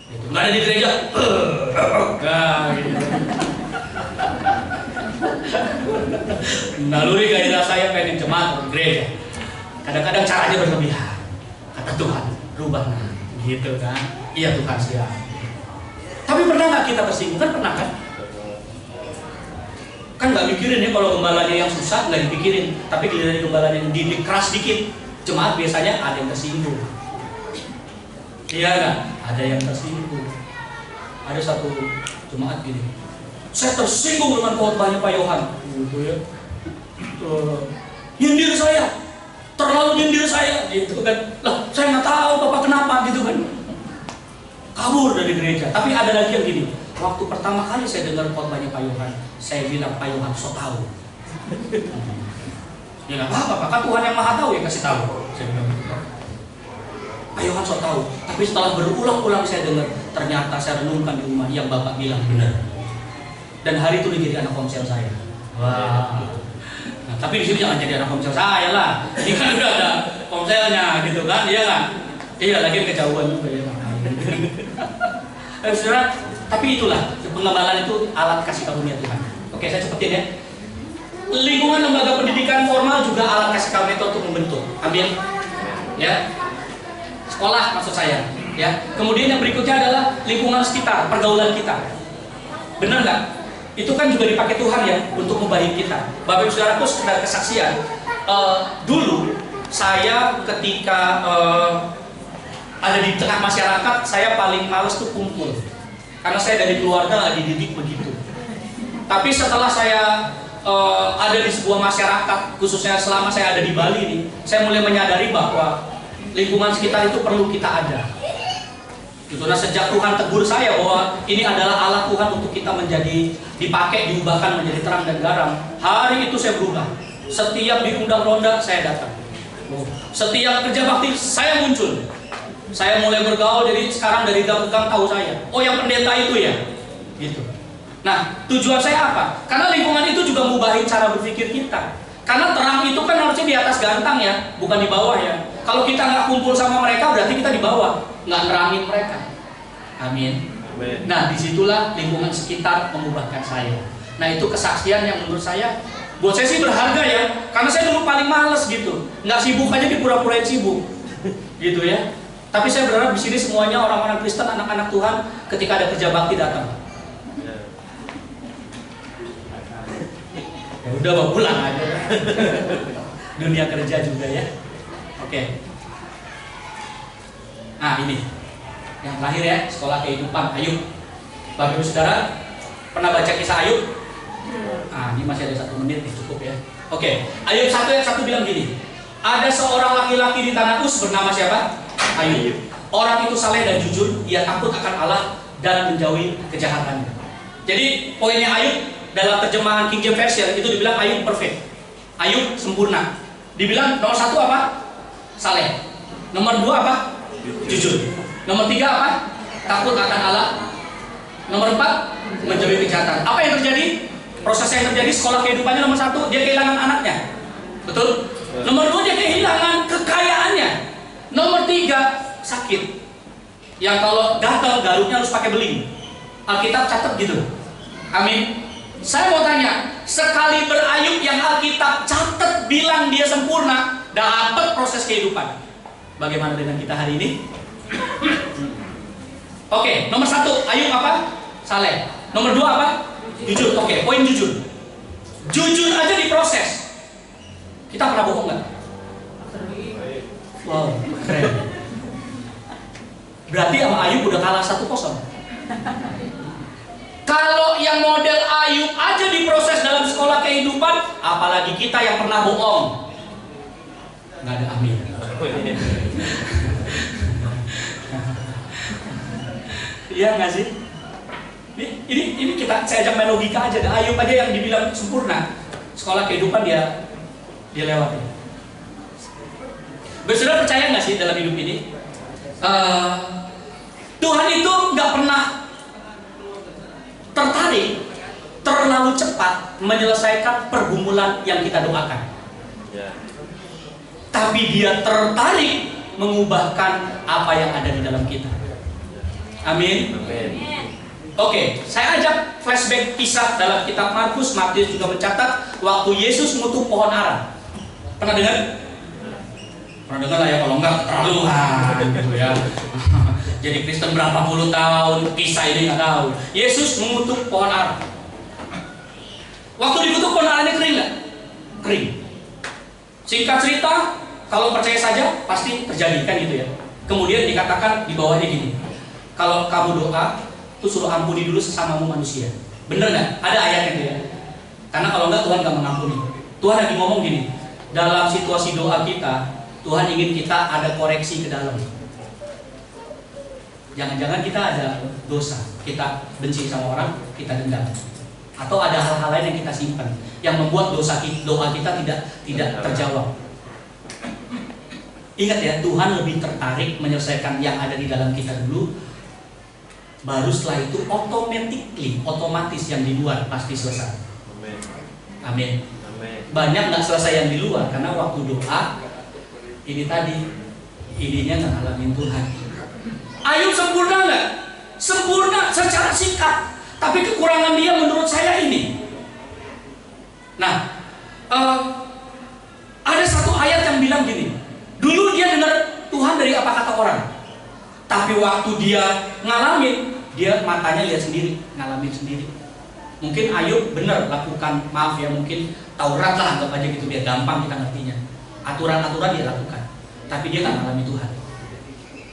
itu nggak ada di gereja, nah, gitu. Naluri gairah saya pengen jemaat gereja. Kadang-kadang caranya berlebihan. Kata Tuhan, rubah gitu kan? Iya Tuhan siap. Tapi pernah nggak kita tersinggung? Kan pernah kan? Kan nggak mikirin ya kalau gembalanya yang susah nggak dipikirin, tapi giliran gembalanya yang didik keras dikit, jemaat biasanya ada yang tersinggung. Iya kan? Ada yang tersinggung. Ada satu jemaat gini, saya tersinggung dengan khotbahnya Pak Yohan, gitu ya. Nyindir saya, terlalu nyindir saya, gitu kan. Lah, saya nggak tahu Bapak kenapa, gitu kan. Kabur dari gereja. Tapi ada lagi yang gini, waktu pertama kali saya dengar khotbahnya Pak Yohan, saya bilang Pak Yohan so tahu. Ya nggak apa-apa, Pak, kan Tuhan yang maha tahu ya kasih tahu. Saya bilang, Pak Yohan so tahu. Tapi setelah berulang-ulang saya dengar, ternyata saya renungkan di rumah yang Bapak bilang benar. Dan hari itu dia jadi anak komsel saya. Wah. Nah, tapi di sini jangan jadi anak komsel saya lah. Ini kan udah ada komselnya gitu kan, iya kan? Iya lagi kejauhan juga ya. Saudara, tapi itulah pengembalaan itu alat kasih karunia Tuhan. Oke, saya cepetin ya. Lingkungan lembaga pendidikan formal juga alat kasih karunia itu untuk membentuk. Ambil, ya. Sekolah maksud saya, ya. Kemudian yang berikutnya adalah lingkungan sekitar, pergaulan kita. Benar nggak? Itu kan juga dipakai Tuhan ya untuk membaik kita. Bapak Ibu Saudaraku, sekedar kesaksian. Dulu saya ketika ada di tengah masyarakat, saya paling males tuh kumpul. Karena saya dari keluarga nggak dididik begitu. Tapi setelah saya ada di sebuah masyarakat, khususnya selama saya ada di Bali nih, saya mulai menyadari bahwa lingkungan sekitar itu perlu kita ada. Gitu. Nah, sejak Tuhan tegur saya bahwa ini adalah alat Tuhan untuk kita menjadi dipakai, diubahkan menjadi terang dan garam. Hari itu saya berubah. Setiap diundang ronda saya datang. Setiap kerja bakti saya muncul. Saya mulai bergaul, jadi sekarang dari gang ke gang tahu saya. Oh, yang pendeta itu ya, gitu. Nah, tujuan saya apa? Karena lingkungan itu juga ngubahin cara berpikir kita. Karena terang itu kan harusnya di atas gantang ya, bukan di bawah ya. Kalau kita nggak kumpul sama mereka, berarti kita di bawah, nggak nerangin mereka. Amin. Nah, disitulah lingkungan sekitar mengubahkan saya. Nah, itu kesaksian yang menurut saya, buat saya sih berharga ya. Karena saya dulu paling males gitu, nggak sibuk aja dipura-purain sibuk, gitu ya. Tapi saya berharap di sini semuanya orang-orang Kristen, anak-anak Tuhan, ketika ada kerja bakti datang. Ya udah bawa pulang aja. Dunia kerja juga ya. Oke. Nah ini yang terakhir ya, sekolah kehidupan Ayub. Bapak Ibu Saudara pernah baca kisah Ayub? Nah ini masih ada 1 menit nih, cukup ya. Oke, Ayub 1 ayat 1 bilang gini. Ada seorang laki-laki di tanah Uz bernama siapa? Ayub. Orang itu saleh dan jujur, ia takut akan Allah dan menjauhi kejahatannya. Jadi poinnya Ayub dalam terjemahan King James Version itu dibilang Ayub perfect. Ayub sempurna. Dibilang nomor 1 apa? Saleh. Nomor 2 apa? Jujur. Nomor 3 apa? Takut akan Allah. Nomor 4 menjauhi kejahatan. Apa yang terjadi? Proses yang terjadi sekolah kehidupannya nomor 1 dia kehilangan anaknya. Betul? Nomor 2 dia kehilangan kekayaannya. Nomor 3 sakit. Yang kalau gatal garuknya harus pakai beling. Alkitab catat gitu. Amin. Saya mau tanya, sekali berayub yang Alkitab catat bilang dia sempurna, dapat proses kehidupan. Bagaimana dengan kita hari ini? Oke, nomor 1 Ayub apa? Saleh. Nomor 2 apa? Jujur. Oke, poin jujur. Jujur aja diproses. Kita pernah bohong nggak? Wow, keren. Berarti sama Ayub udah kalah 1-0. Kalau yang model Ayub aja diproses dalam sekolah kehidupan, apalagi kita yang pernah bohong. Nggak ada amin. Iya nggak sih? Ini saya ajak main logika aja. Ayub aja yang dibilang sempurna, sekolah kehidupan dia lewati. Saudara percaya nggak sih dalam hidup ini? Tuhan itu nggak pernah tertarik terlalu cepat menyelesaikan pergumulan yang kita doakan. Tapi dia tertarik mengubahkan apa yang ada di dalam kita. Amin. Oke, saya ajak flashback kisah dalam kitab Markus. Matius juga mencatat waktu Yesus mengutuk pohon ara. Pernah dengar? Pernah dengar lah ya, kalau enggak keterlaluan gitu ya. Jadi Kristen berapa puluh tahun kisah ini nggak tahu. Yesus mengutuk pohon ara. Waktu dikutuk pohon aranya kering nggak? Kering. Singkat cerita, kalau percaya saja pasti terjadi kan gitu ya. Kemudian dikatakan di bawahnya gini. Kalau kamu doa, tuh suruh ampuni dulu sesamamu manusia. Bener nggak? Ada ayatnya gitu ya. Karena kalau nggak Tuhan nggak mengampuni. Tuhan lagi ngomong gini. Dalam situasi doa kita, Tuhan ingin kita ada koreksi ke dalam. Jangan-jangan kita ada dosa, kita benci sama orang, kita dendam, atau ada hal-hal lain yang kita simpan, yang membuat doa kita tidak terjawab. Ingat ya, Tuhan lebih tertarik menyelesaikan yang ada di dalam kita dulu, baru setelah itu otomatis yang di luar pasti selesai. Amin. Banyak nggak selesai yang di luar karena waktu doa ini tadi ininya nggak ngalamin Tuhan. Ayub sempurna nggak? Sempurna secara singkat, tapi kekurangan dia menurut saya ini. Nah, ada satu ayat yang bilang gini. Dulu dia dengar Tuhan dari apa kata orang, tapi waktu dia ngalamin, dia matanya lihat sendiri, ngalamin sendiri. Mungkin Ayub benar lakukan, maaf ya, mungkin Taurat lah anggap aja gitu, biar gampang kita ngertinya. Aturan-aturan dia lakukan, tapi dia nggak ngalami Tuhan.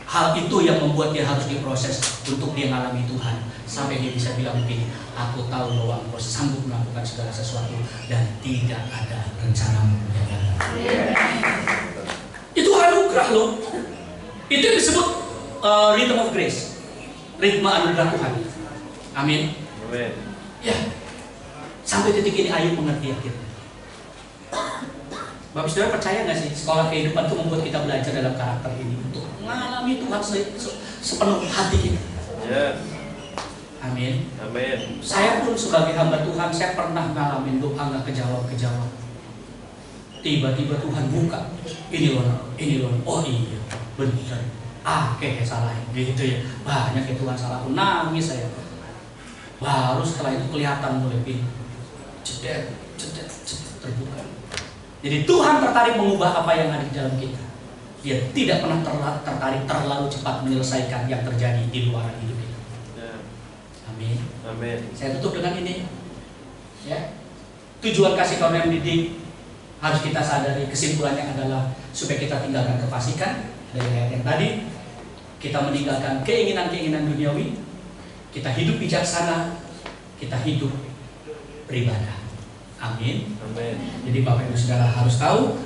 Hal itu yang membuat dia harus diproses untuk dia ngalami Tuhan, sampai dia bisa bilang begini, aku tahu bahwa engkau sanggup melakukan segala sesuatu dan tidak ada rencanamu yang gagal. Itu anugerah loh. Itu yang disebut rhythm of grace, ritme anugerah Tuhan. Amin. Ya, sampai titik ini Ayub mengerti akhirnya. Bapak Saudara percaya nggak sih sekolah kehidupan itu membuat kita belajar dalam karakter ini untuk mengalami Tuhan sepenuh hati kita. Amin. Saya pun sebagai hamba Tuhan, saya pernah ngalamin doa nggak kejawab. Tiba-tiba Tuhan buka, ini loh, oh iya, benar. Kayak salah gitu ya. Banyak ya Tuhan salah, aku nangis saya. Baru setelah itu kelihatan mulai pintu, cedet, terbuka. Jadi Tuhan tertarik mengubah apa yang ada di dalam kita. Dia tidak pernah tertarik terlalu cepat menyelesaikan yang terjadi di luar hidup kita. Amin. Saya tutup dengan ini. Ya. Tujuan kasih karunia mendidik harus kita sadari, kesimpulannya adalah supaya kita tinggalkan kefasikan dari ayat yang tadi. kita meninggalkan keinginan-keinginan duniawi, kita hidup bijaksana, kita hidup beribadah. Amin. Amin. Jadi Bapak Ibu Saudara harus tahu,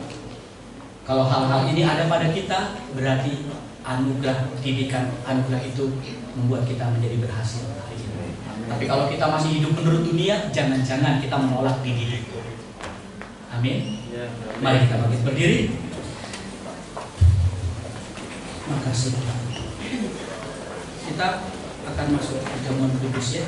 kalau hal-hal ini ada pada kita, berarti anugerah didikan, anugerah itu membuat kita menjadi berhasil hari ini. Tapi kalau kita masih hidup menurut dunia, jangan-jangan kita menolak dididik. Amin. Ya, Mari kita bangkit berdiri. Makasih. Kita akan masuk perjamuan kudus ya.